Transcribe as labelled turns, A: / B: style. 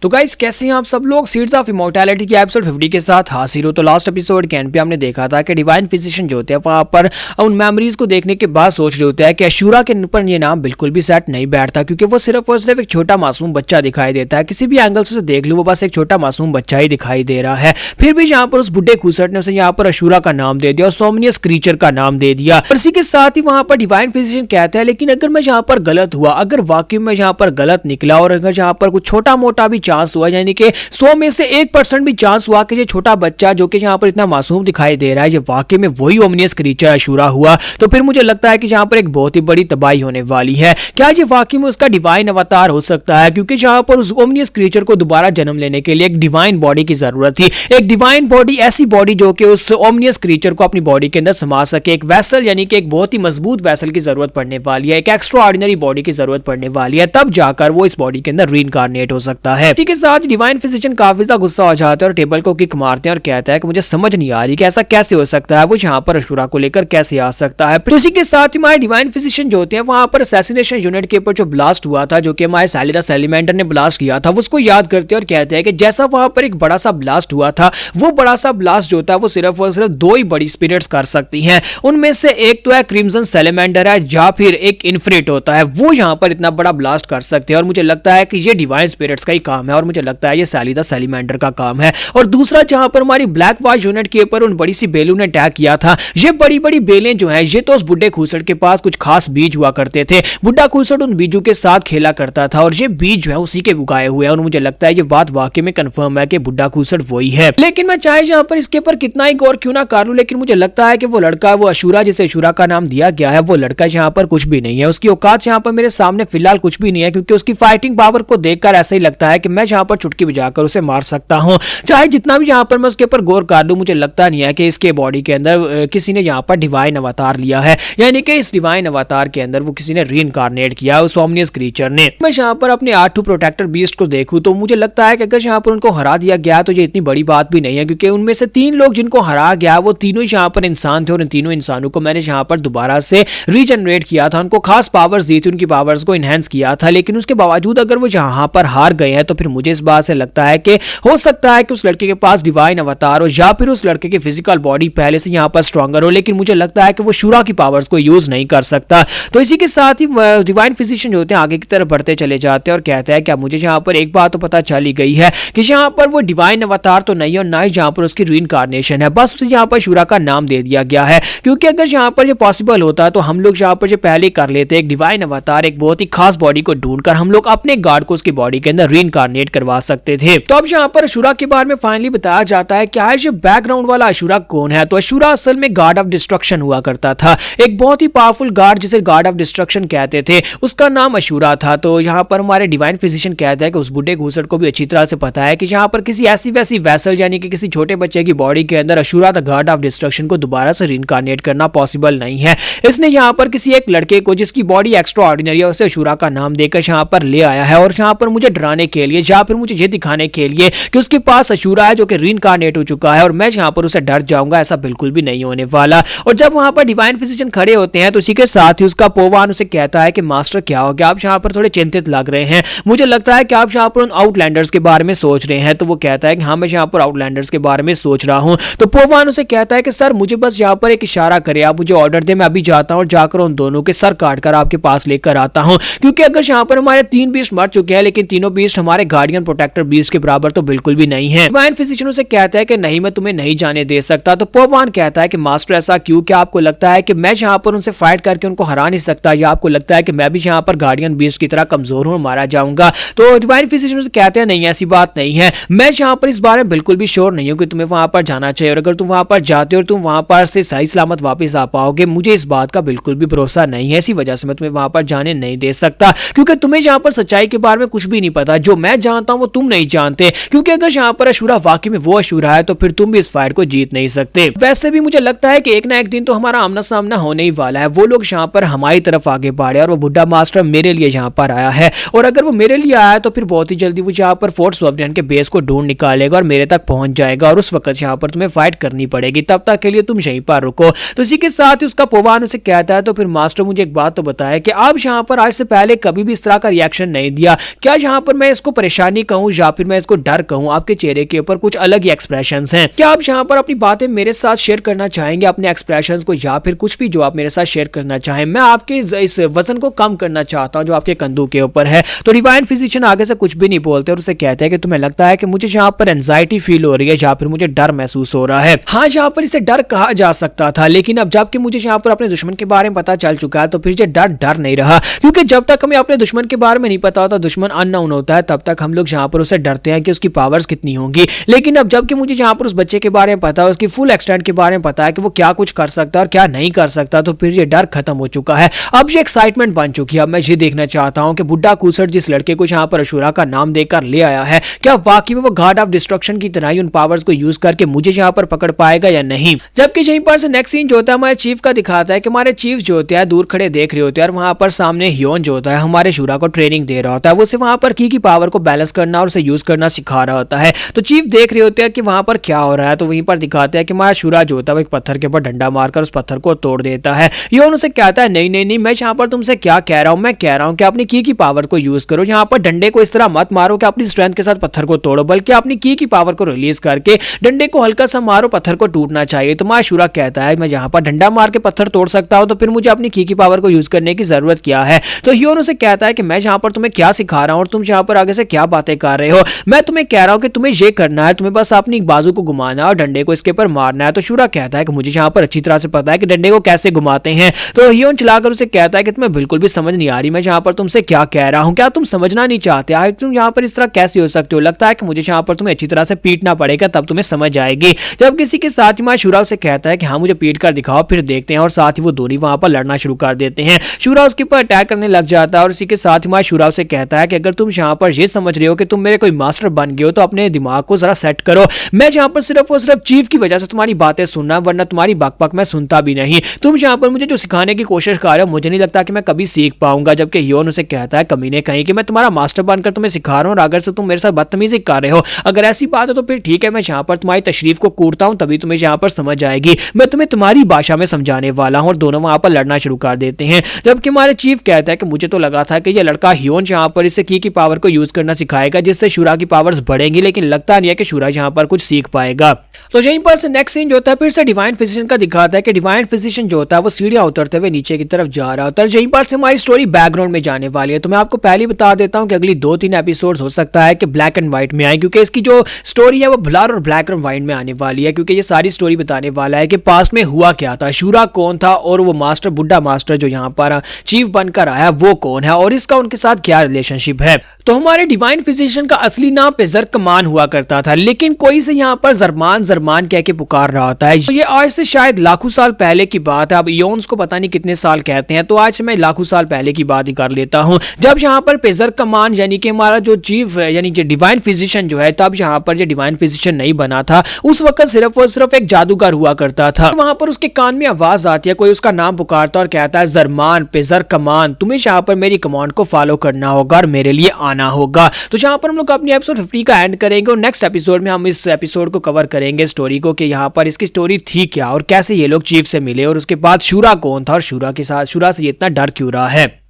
A: तो गाइस कैसे हैं आप सब लोग। सीड्स ऑफ इमॉर्टैलिटी की एपिसोड 50 के साथ हाजिर हो। तो लास्ट एपिसोड के एंड पे हमने देखा था कि डिवाइन फिजिशियन जो होते हैं वहां पर उन मेमोरीज को देखने के बाद सोच रहे होते हैं कि अशूरा के ऊपर ये नाम बिल्कुल भी सेट नहीं बैठता, क्योंकि वो सिर्फ और सिर्फ एक छोटा मासूम बच्चा दिखाई देता है। किसी भी एंगल से देख लो वो बस एक छोटा मासूम बच्चा ही दिखाई दे रहा है। फिर भी यहाँ पर उस बुढ़े खूसट ने उसे यहाँ पर अशूरा का नाम दे दिया और सोमनियस क्रीचर का नाम दे दिया। और इसी के साथ ही वहां पर डिवाइन फिजिशियन कहता है लेकिन अगर मैं यहाँ पर गलत हुआ, अगर वाकई में यहाँ पर गलत निकला और अगर यहाँ पर कुछ छोटा मोटा भी चांस हुआ, यानी कि 100 में से 1% भी चांस हुआ कि ये छोटा बच्चा जो कि यहाँ पर इतना मासूम दिखाई दे रहा है ये वाकई में वही ओमनियस क्रीचर अशूरा हुआ, तो फिर मुझे लगता है कि यहाँ पर एक बहुत ही बड़ी तबाही होने वाली है। क्या ये वाकई में उसका डिवाइन अवतार हो सकता है? क्योंकि यहाँ पर उस ओमनियस क्रीचर को दोबारा जन्म लेने के लिए एक डिवाइन बॉडी की जरूरत थी। एक डिवाइन बॉडी, ऐसी बॉडी जो कि उस ओमनियस क्रीचर को अपनी बॉडी के अंदर समा सके। एक वेसल, यानी कि एक बहुत ही मजबूत वेसल की जरूरत पड़ने वाली है, एक एक्स्ट्रा ऑर्डिनरी बॉडी की जरूरत पड़ने वाली है, तब जाकर वो इस बॉडी के अंदर रीइंकार्नेट हो सकता है। इसी के साथ डिवाइन फिजिशियन काफी ज्यादा गुस्सा हो जाता है और टेबल को किक मारते हैं और कहता है कि मुझे समझ नहीं आ रही कि ऐसा कैसे हो सकता है, वो यहाँ पर अशूरा को लेकर कैसे आ सकता है। तो इसी के साथ ही हमारे डिवाइन फिजिशियन जो होते हैं वहां पर असैसिनेशन यूनिट के ऊपर जो ब्लास्ट हुआ था, जो कि हमारे सालिदा सैलिमेंडर ने ब्लास्ट किया था, उसको याद करते हैं और कहते हैं कि जैसा वहां पर एक बड़ा सा ब्लास्ट हुआ था, वो बड़ा सा ब्लास्ट जो होता है वो सिर्फ और सिर्फ 2 ही बड़ी स्पिरिट्स कर सकती हैं। उनमें से एक तो है क्रिम्सन सैलिमेंडर है या फिर एक इन्फिनिट होता है, वो यहाँ पर इतना बड़ा ब्लास्ट कर सकते हैं। और मुझे लगता है कि ये डिवाइन स्पिरिट्स का ही काम है और मुझे लगता है ये सालिदा सैलिमेंडर का काम है। और दूसरा, जहां पर हमारी ब्लैक वॉच यूनिट के ऊपर उन बड़ी सी बेलों ने अटैक किया था, ये बड़ी बड़ी बेलें जो हैं ये तो उस बुढ़े खूसट के पास कुछ खास बीज हुआ करते थे। बुढ़ा खूसट उन बीजों के साथ खेला करता था और ये बीज जो है उसी के उगाए हुए हैं। और मुझे लगता है ये बात वाकई में कंफर्म है कि बुढ़ा खूसट वही है। लेकिन मैं चाहे जहां पर इसके ऊपर कितना ही गौर क्यों ना कर लूं, लेकिन मुझे लगता है कि वो लड़का, वो अशूरा जिसे अशूरा का नाम दिया गया है, वो लड़का यहाँ पर कुछ भी नहीं है। उसकी औकात यहाँ पर मेरे सामने फिलहाल कुछ भी नहीं है, क्योंकि उसकी फाइटिंग पावर को देखकर ऐसा ही लगता है कि मैं यहाँ पर चुटकी बजाकर उसे मार सकता हूँ। चाहे जितना भी यहाँ पर मैं उसके ऊपर गौर कर लूं, मुझे लगता नहीं है कि इसके बॉडी के अंदर किसी ने यहाँ पर डिवाइन अवतार लिया है, यानी कि इस डिवाइन अवतार के अंदर वो किसी ने रीइंकार्नेट किया उस ओमनियस क्रीचर ने। मैं यहाँ पर अपने R2 प्रोटेक्टर बीस्ट को देखूं तो मुझे लगता है कि अगर यहाँ पर उनको हरा दिया गया तो ये इतनी बड़ी बात भी नहीं है, क्योंकि उनमें से 3 लोग जिनको हरा गया वो तीनों ही यहाँ पर इंसान थे और इन तीनों इंसानों को मैंने यहाँ पर दोबारा से रीजनरेट किया था, उनको खास पावर्स दी थी, उनकी पावर्स को इनहेंस किया था। लेकिन उसके बावजूद अगर वो यहाँ पर हार गए हैं तो फिर मुझे इस बात से लगता है कि हो सकता है कि उस लड़के के पास डिवाइन अवतार हो या फिर उस लड़के की फिजिकल बॉडी पहले से यहाँ पर स्ट्रॉन्गर हो, लेकिन मुझे लगता है कि वो शूरा की पावर्स को यूज नहीं कर सकता। तो इसी के साथ ही डिवाइन फिजिशियन जो होते हैं आगे की तरफ बढ़ते चले जाते हैं और कहते हैं क्या मुझे यहाँ पर एक बात तो पता चल ही गई है कि यहाँ पर वो डिवाइन अवतार तो नहीं और ना ही यहाँ पर उसकी रीइंकार्नेशन है, बस उसे यहाँ पर शूरा का नाम दे दिया गया है। क्योंकि अगर यहाँ पर ये पॉसिबल होता तो हम लोग यहाँ पर जो पहले कर लेते एक डिवाइन अवतार, एक बहुत ही खास बॉडी को ढूंढकर हम लोग अपने गार्ड को उसकी बॉडी के अंदर रीइंकार्नेट करवा सकते थे। तो अब यहाँ पर शूरा के बारे में फाइनली बताया जाता है क्या है ये बैकग्राउंड वाला अशूरा कौन है। तो अशूरा असल में गार्ड ऑफ डिस्ट्रक्शन हुआ करता था, एक बहुत ही पावरफुल गार्ड जिसे गार्ड ऑफ डिस्ट्रक्शन कहते थे, उसका नाम अशूरा था। तो यहाँ पर हमारे डिवाइन फिजिशियन कहते हैं कि उस बुढ़े घूसट को भी अच्छी तरह से पता है कि यहाँ पर किसी ऐसी वैसी वेसल, यानी कि किसी छोटे बच्चे की बॉडी के अंदर Ashura the guard of destruction को दोबारा से रीइंकार्नेट करना पॉसिबल नहीं है। इसने यहाँ पर किसी एक लड़के को जिसकी बॉडी एक्स्ट्रा ऑर्डिनरी है उसे अशूरा का नाम देकर यहाँ पर ले आया है और यहाँ पर मुझे डराने के लिए या फिर मुझे ये दिखाने के लिए कि उसके पास अशूरा है जो कि रीइंकार्नेट हो चुका है और मैं यहाँ पर उसे डर जाऊंगा, ऐसा बिल्कुल भी नहीं होने वाला। और जब वहां पर डिवाइन फिजिशियन खड़े होते हैं तो इसी के साथ ही उसका पोवान उसे कहता है कि मास्टर क्या हो गया, आप यहाँ पर थोड़े चिंतित लग रहे हैं, मुझे लगता है कि आप यहाँ पर उन आउटलैंडर्स के बारे में सोच रहे हैं। तो वो कहता है कि हाँ मैं यहाँ पर आउटलैंडर्स के बारे में सोच रहा हूँ। तो पोवान उसे कहता है कि सर मुझे बस यहाँ पर एक इशारा करे, आप मुझे ऑर्डर दे, मैं अभी जाता हूँ और जाकर उन दोनों के सर काट कर आपके पास लेकर आता हूँ। क्योंकि अगर यहाँ पर हमारे 3 बीस्ट मर चुके हैं लेकिन तीनों बीस्ट हमारे गार्डियन प्रोटेक्टर बीस्ट के बराबर तो बिल्कुल भी नहीं है। डिवाइन फिजिशियन उसे कहता है कि नहीं मैं तुम्हें नहीं जाने दे सकता। तो पोवान कहता है कि मास्टर ऐसा क्यों, क्या आपको लगता है कि मैं यहाँ पर उनसे फाइट करके उनको हरा नहीं सकता, या आपको लगता है कि मैं भी यहाँ पर गार्डियन बीस्ट की तरह कमजोर हूँ, मारा जाऊंगा। तो डिवाइन फिजिशियन उसे कहते हैं नहीं ऐसी बात नहीं है, मैं यहाँ पर इस बारे में बिल्कुल भी श्योर नहीं हूँ कि तुम्हें वहां पर जाना चाहिए और अगर तुम वहां पर जाते हो तुम वहां पर से सही सलामत वापस आ पाओगे, मुझे इस बात का बिल्कुल भी भरोसा नहीं है। इसी वजह से मैं तुम्हें वहां पर जाने नहीं दे सकता, क्योंकि तुम्हें यहाँ पर सच्चाई के बारे में कुछ भी नहीं पता, जो मैं जानता हूँ वो तुम नहीं जानते। क्योंकि अगर यहाँ पर अशूरा वाकई में वो अशूरा है तो फिर तुम भी इस फाइट को जीत नहीं सकते। वैसे भी मुझे लगता है कि एक ना एक दिन तो हमारा आमना सामना होने ही वाला है, वो लोग यहाँ पर हमारी तरफ आगे बढ़े और वो बुढ़ा मास्टर मेरे लिए यहाँ पर आया है और अगर वो मेरे लिए आया तो फिर बहुत ही जल्दी वो यहाँ पर फोर्ट सोवरियन के बेस को ढूंढ निकालेगा और मेरे तक पहुंच जाएगा और उस वक्त यहाँ पर तुम्हें फाइट करनी पड़ेगी, तब तक के लिए तुम यहीं पर रुको। तो इसी के साथ ही उसका पोवान उसे कहता है तो फिर मास्टर मुझे एक बात तो बताए कि आप यहाँ पर आज से पहले कभी भी इस तरह का रिएक्शन नहीं दिया, क्या यहाँ पर मैं इसको परेशानी कहूँ या फिर मैं इसको डर कहूँ, आपके चेहरे के ऊपर कुछ अलग ही एक्सप्रेशंस हैं। क्या आप यहाँ पर अपनी बातें मेरे साथ शेयर करना चाहेंगे, अपने एक्सप्रेशंस को, या फिर कुछ भी जो आप मेरे साथ शेयर करना चाहें? मैं आपके इस वजन को कम करना चाहता हूँ जो आपके कंधों के ऊपर है। तो डिवाइन फिजिशियन आगे से कुछ भी नहीं बोलते और उसे कहते हैं कि तुम्हें लगता है कि मुझे यहाँ पर एंजाइटी फील हो रही है या फिर मुझे डर महसूस हो रहा है। हाँ, यहाँ पर इसे डर कहा जा सकता था, लेकिन अब जबकि मुझे यहाँ पर अपने दुश्मन के बारे में पता चल चुका है तो फिर ये डर नहीं रहा, क्योंकि जब तक हमें अपने दुश्मन के बारे में नहीं पता होता, दुश्मन अननोन होता है, तब तक हम लोग यहाँ पर उसे डरते हैं कि उसकी पावर्स कितनी होंगी। लेकिन अब जबकि मुझे यहाँ पर उस बच्चे के बारे में पता है, उसकी फुल एक्सटेंट के बारे में पता है कि वो क्या कुछ कर सकता है और क्या नहीं कर सकता, तो फिर ये डर खत्म हो चुका है। अब ये एक्साइटमेंट बन चुकी है। अब मैं ये देखना चाहता हूँ कि बुड्ढा कूसर जिस लड़के को यहाँ पर अशूरा का नाम देकर ले आया है, क्या वाकई में वो गॉड ऑफ डिस्ट्रक्शन की तरह ही उन पावर्स को यूज करके मुझे यहाँ पर पकड़ पाएगा या नहीं। जबकि यहीं पर से नेक्स्ट सीन जो होता है हमारे चीफ का दिखाता है कि हमारे चीफ जो होते हैं दूर खड़े देख रहे होते हैं और वहां पर सामने ह्योन जो होता है हमारे शूरा को ट्रेनिंग दे रहा होता है। वो सिर्फ वहां पर की पावर को बैलेंस करना और उसे यूज करना सिखा रहा होता है। तो चीफ देख रहे होते हैं कि वहां पर क्या हो रहा है, तो वहीं पर दिखाते हैं कि हमारा शूरा जो होता है वो एक पत्थर के ऊपर डंडा मारकर उस पत्थर को तोड़ देता है। ह्योन उसे कहता है नहीं नहीं नहीं, मैं यहाँ पर तुमसे क्या कह रहा हूँ, मैं कह रहा हूँ कि अपनी की पावर को यूज करो, यहाँ पर डंडे को इस तरह मत मारो कि अपनी स्ट्रेंथ के साथ पत्थर को तोड़ो, बल्कि अपनी की पावर को रिलीज करके डंडे को हल्का सा मारो, पत्थर को टूटना चाहिए। तो हमारा शूरा कहता है मैं यहाँ पर डंडा मार के पत्थर तोड़ सकता हूँ, तो फिर मुझे अपनी की पावर को यूज करने की जरूरत क्या है। तो ह्योन उसे कहता है कि मैं यहाँ पर तुम्हें क्या सिखा रहा हूँ और तुम यहाँ पर आगे से क्या बातें कर रहे हो, मैं तुम्हें कह रहा हूँ कि तुम्हें ये करना है, तुम्हें बस अपनी बाजू को घुमाना है और डंडे को इसके ऊपर मारना है। तो शूरा कहता है कि मुझे यहाँ पर अच्छी तरह से पता है कि डंडे को कैसे घुमाते हैं। तो ह्योन चलाकर उसे कहता है कि तुम्हें बिल्कुल भी समझ नहीं आ रही मैं यहाँ पर तुमसे क्या कह रहा हूँ, क्या तुम समझना नहीं चाहते? आखिर तुम यहाँ पर इस तरह कैसे हो सकते हो? लगता है कि मुझे यहाँ पर तुम्हें अच्छी तरह से पीटना पड़ेगा तब तुम्हें समझ आएगी। जब किसी के साथ ही शूरा उसे कहता है कि हाँ मुझे पीट कर दिखाओ, फिर देखते हैं, और साथ ही वो दोनों वहां पर लड़ना शुरू कर देते हैं। शूरा उसके ऊपर अटैक करने लग जाता है और इसी के साथ ही शूरा उसे कहता है कि अगर तुम यहाँ पर ये समझ रहे हो कि तुम मेरे कोई मास्टर बन गए हो तो अपने दिमाग को जरा सेट करो। मैं यहाँ पर सिर्फ और सिर्फ चीफ की वजह से तुम्हारी बातें सुनना, वरना तुम्हारी बकबक मैं सुनता भी नहीं। तुम यहाँ पर मुझे जो सिखाने की कोशिश कर रहे हो मुझे नहीं लगता कि मैं कभी सीख पाऊंगा। जबकि ह्योन उसे कहता है कमीने कहीं कि मैं तुम्हारा मास्टर बनकर तुम्हें सिखा रहा हूँ और अगर से तुम मेरे साथ बदतमीजी कर रहे हो, अगर ऐसी बात है तो फिर ठीक है, मैं यहाँ पर तुम्हारी तशरीफ को कूटता हूँ तभी तुम्हें यहाँ पर समझ आएगी। मैं तुम्हें तुम्हारी भाषा में समझाने वाला हूँ। और दोनों वहां पर लड़ना शुरू कर देते हैं। जबकि हमारे चीफ कहता है कि मुझे तो लगा था कि ये लड़का ह्योन यहाँ पर इसे की पावर को यूज करना सिखाएगा जिससे शूरा की पावर्स बढ़ेंगी, लेकिन लगता नहीं है कि शूरा यहाँ पर कुछ सीख पाएगा। तो यहीं पर से नेक्स्ट सीन जो होता है फिर से डिवाइन फिजिशियन का दिखाता है कि डिवाइन फिजिशियन जो होता है वो सीढ़ियां उतरते हुए नीचे की तरफ जा रहा होता है। यहीं पर से हमारी स्टोरी बैकग्राउंड में जाने वाली है। तो मैं आपको पहले बता देता हूं कि अगली 2-3 एपिसोड्स हो सकता है कि ब्लैक एंड व्हाइट में आए, क्योंकि इसकी जो स्टोरी है वो ब्लर और ब्लैक एंड व्हाइट में आने वाली है, क्योंकि ये सारी स्टोरी बताने वाला है कि पास्ट में हुआ क्या था, शूरा कौन था और वो मास्टर बुड्ढा मास्टर जो यहाँ पर चीफ बनकर आया वो कौन है और इसका उनके साथ क्या रिलेशनशिप है। तो हमारे डिवाइन फिजिशियन का असली नाम पेजरकमान हुआ करता था, लेकिन कोई से यहाँ पर जरमान जरमान कह के पुकार रहा होता है। ये आज से शायद लाखों साल पहले की बात है। अब इयोन्स को पता नहीं कितने साल कहते हैं, तो आज मैं लाखों साल पहले की बात ही कर लेता हूँ। जब यहाँ पर पेजरकमान यानी कि हमारा जो चीफ यानी कि डिवाइन फिजिशियन जो है, तब यहाँ पर जो डिवाइन फिजिशियन नहीं बना था, उस वक्त सिर्फ और सिर्फ एक जादूगर हुआ करता था। वहां पर उसके कान में आवाज आती है, कोई उसका नाम पुकारता और कहता है जरमान पेजरकमान, तुम्हें यहाँ पर मेरी कमांड को फॉलो करना होगा और मेरे लिए आना होगा। तो यहाँ पर हम लोग अपनी एपिसोड 50 का एंड करेंगे और नेक्स्ट एपिसोड में हम इस एपिसोड को कवर करेंगे स्टोरी को कि यहाँ पर इसकी स्टोरी थी क्या और कैसे ये लोग चीफ से मिले और उसके बाद शूरा कौन था और शूरा के साथ शूरा से इतना डर क्यों रहा है।